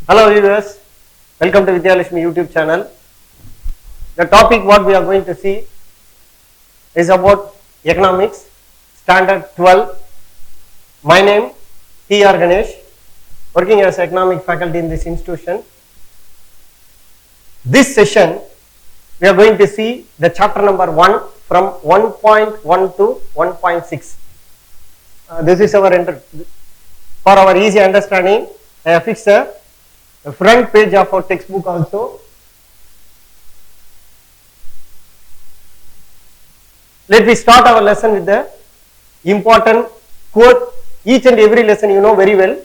Hello viewers, welcome to Vidhyalakshmi YouTube channel. The topic what we are going to see is about economics, standard 12. My name T.R. Ganesh, working as economic faculty in this institution. This session we are going to see the chapter number 1 from 1.1 to 1.6. This is our for our easy understanding. I have fixed the front page of our textbook also. Let me start our lesson with the important quote. Each and every lesson you know very well.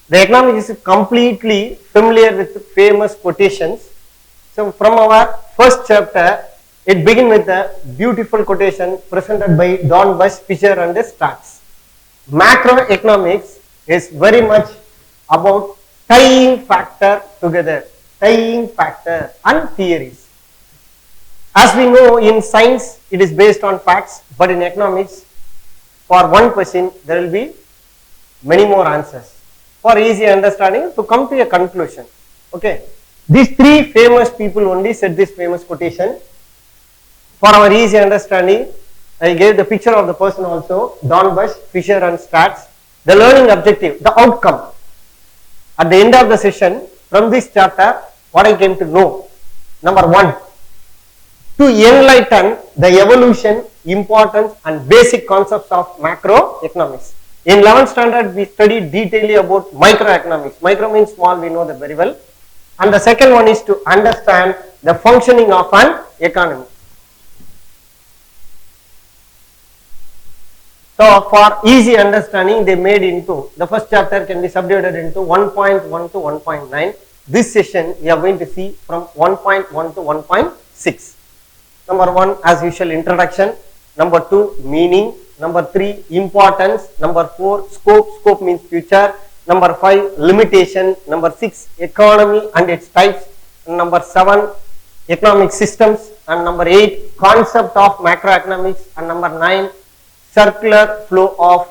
The economics is completely familiar with famous quotations. So from our first chapter, it begins with a beautiful quotation presented by Don Bush, Fisher and Starks. Macroeconomics is very much about tying factor together, tying factor and theories. As we know, in science it is based on facts, but in economics, for one question there will be many more answers. For easy understanding, to come to a conclusion. Okay, these three famous people only said this famous quotation. For our easy understanding, I gave the picture of the person also, Don Bush, Fisher and Starks. The learning objective, the outcome. At the end of the session, from this chapter, what I came to know. Number 1, to enlighten the evolution, importance and basic concepts of macroeconomics. In 11th standard, we studied detailedly about microeconomics. Micro means small, we know that very well. And the second one is to understand the functioning of an economy. So for easy understanding, they made into, the first chapter can be subdivided into 1.1 to 1.9. This session we are going to see from 1.1 to 1.6. Number 1, as usual, introduction. Number 2, meaning. Number 3, importance. Number 4, scope. Scope means future. Number 5, limitation. Number 6, economy and its types. And number 7, economic systems. And number 8, concept of macroeconomics. And number 9, circular flow of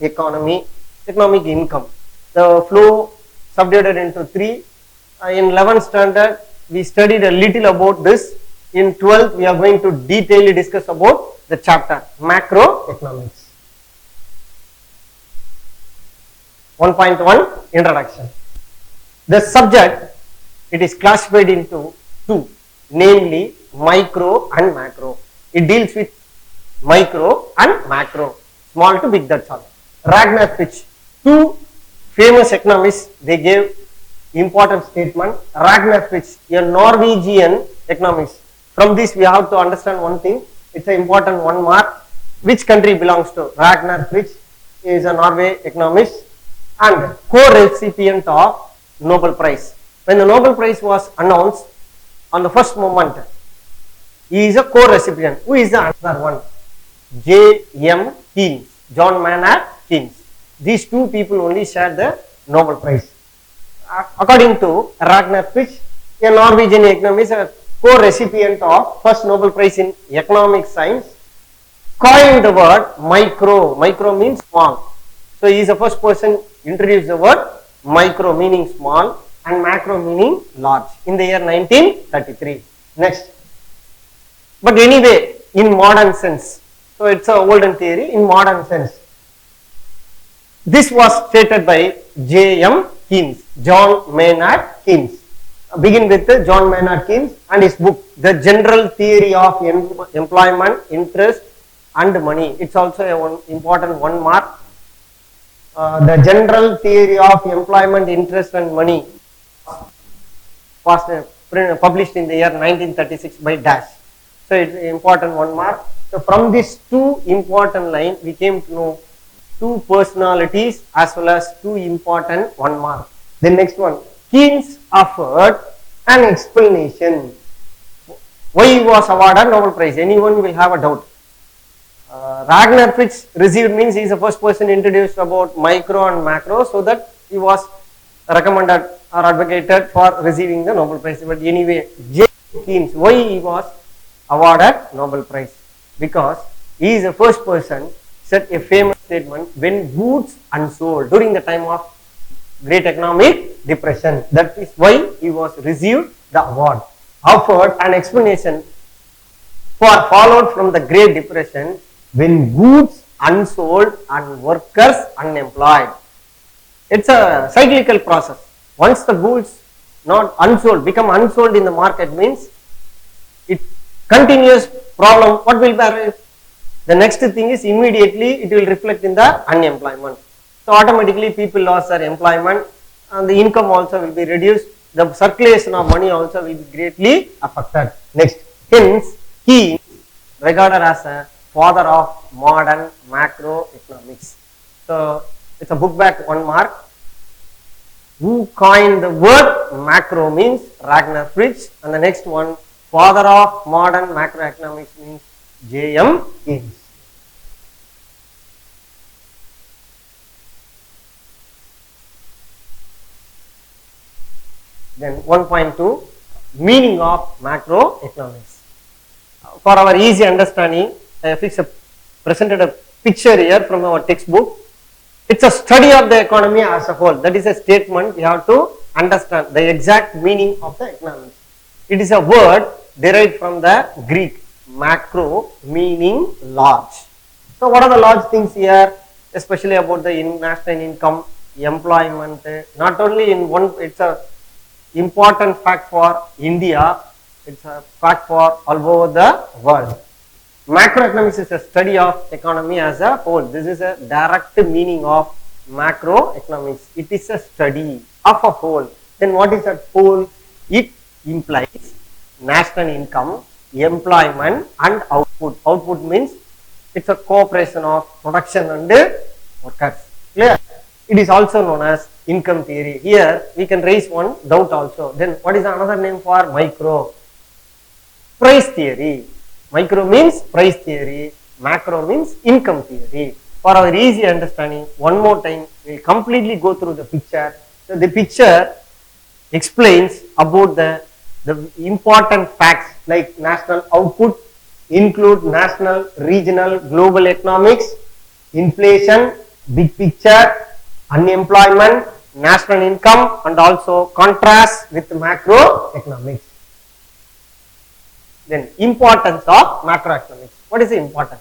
economy, economic income. The flow subdivided into 3. In 11th standard, we studied a little about this. In 12th, we are going to detailedly discuss about the chapter macroeconomics. 1.1 introduction. The subject, it is classified into 2, namely micro and macro. It deals with micro and macro, small to big, that's all. Ragnar Fitch, 2 famous economists, they gave important statement. Ragnar Fitch, a Norwegian economist. From this we have to understand one thing, it's an important 1 mark. Which country belongs to? Ragnar Fitch is a Norway economist and co-recipient of Nobel Prize. When the Nobel Prize was announced, on the first moment, he is a co-recipient. Who is the other one? J.M. Keynes, John Maynard Keynes. These 2 people only shared the Nobel Prize. According to Ragnar Fitch, a Norwegian economist, a co-recipient of first Nobel Prize in economic science, coined the word micro. Micro means small. So he is the first person introduced the word micro meaning small and macro meaning large in the year 1933. Next. But anyway, in modern sense, so it's a olden theory, in modern sense. This was stated by J.M. Keynes, John Maynard Keynes. Begin with John Maynard Keynes and his book, The General Theory of Employment, Interest and Money. It's also a important 1 mark. The General Theory of Employment, Interest and Money was published in the year 1936 by Dash. So it's an important 1 mark. So from these 2 important lines, we came to know 2 personalities as well as 2 important 1 mark. The next one, Keynes offered an explanation why he was awarded Nobel Prize. Anyone will have a doubt. Ragnar Fitch received means he is the first person introduced about micro and macro, so that he was recommended or advocated for receiving the Nobel Prize. But anyway, J. Keynes, why he was awarded Nobel Prize? Because he is the first person said a famous statement, when goods unsold during the time of great economic Depression. That is why he was received the award. Offered an explanation for followed from the Great Depression when goods unsold and workers unemployed. It's a cyclical process. Once the goods not unsold become unsold in the market means it continuous problem. What will be the next thing is immediately it will reflect in the unemployment. So automatically people lost their employment and the income also will be reduced. The circulation of money also will be greatly affected. Next, hence he regarded as a father of modern macroeconomics. So it's a book back 1 mark. Who coined the word macro means Ragnar Fritz, and the next one father of modern macroeconomics means J.M. Keynes. Then 1.2 meaning of macroeconomics. For our easy understanding, I presented a picture here from our textbook. It's a study of the economy as a whole. That is a statement we have to understand the exact meaning of the economics. It is a word derived from the Greek macro meaning large. So what are the large things here? Especially about the national income, employment, not only in one, it's a important fact for India, it's a fact for all over the world. Macroeconomics is a study of economy as a whole. This is a direct meaning of macroeconomics. It is a study of a whole. Then what is that whole? It implies national income, employment and output. Output means it's a cooperation of production and workers. Clear? It is also known as income theory. Here we can raise one doubt also. Then what is another name for micro? Price theory. Micro means price theory, macro means income theory. For our easy understanding, one more time we will completely go through the picture. So the picture explains about the important facts like national output, include national, regional, global economics, inflation, big picture, unemployment, national income, and also contrast with macroeconomics. Then importance of macroeconomics. What is the importance?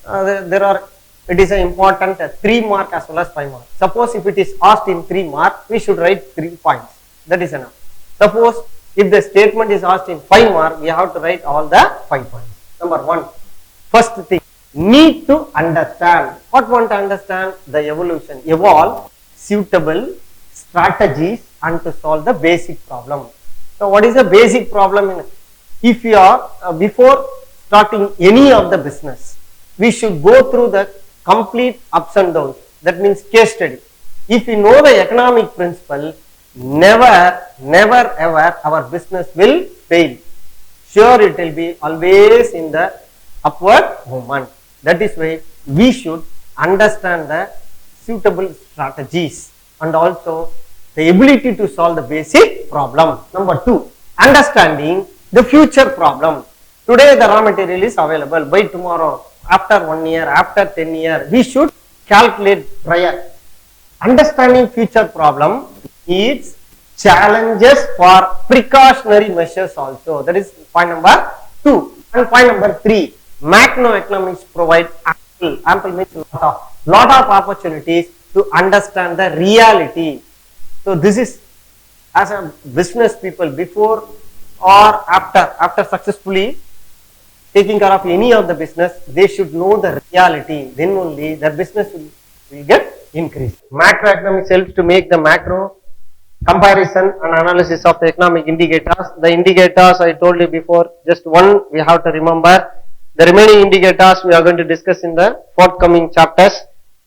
It is important 3 mark as well as 5 mark. Suppose if it is asked in 3 mark, we should write 3 points. That is enough. Suppose if the statement is asked in 5 mark, we have to write all the 5 points. Number 1, first thing, need to understand. What want to understand? The evolution. Evolve suitable strategies and to solve the basic problem. So what is the basic problem? If you are before starting any of the business, we should go through the complete ups and downs. That means case study. If you know the economic principle, never ever our business will fail. Sure, it will be always in the upward movement. That is why we should understand the suitable strategies and also the ability to solve the basic problem. Number 2, understanding the future problem. Today the raw material is available. By tomorrow, after 1 year, after 10 years, we should calculate prior. Understanding future problem needs challenges for precautionary measures also. That is point number 2. And point number 3, macroeconomics provide ample means lot of opportunities to understand the reality. So this is as a business people before or after successfully taking care of any of the business, they should know the reality. Then only the business will get increased. Macroeconomics helps to make the macro comparison and analysis of the economic indicators. The indicators I told you before, just one we have to remember. The remaining indicators we are going to discuss in the forthcoming chapters.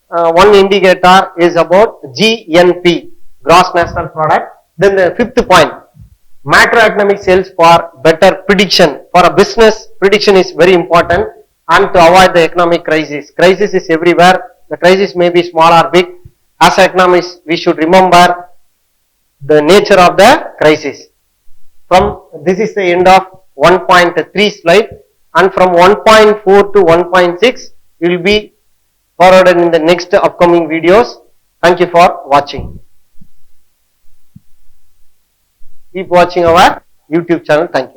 One indicator is about GNP, Gross National Product. Then the 5th point, macroeconomics helps for better prediction. For a business, prediction is very important and to avoid the economic crisis. Crisis is everywhere. The crisis may be small or big. As economists, we should remember the nature of the crisis. This is the end of 1.3 slide, and from 1.4 to 1.6 will be forwarded in the next upcoming videos. Thank you for watching. Keep watching our YouTube channel. Thank you.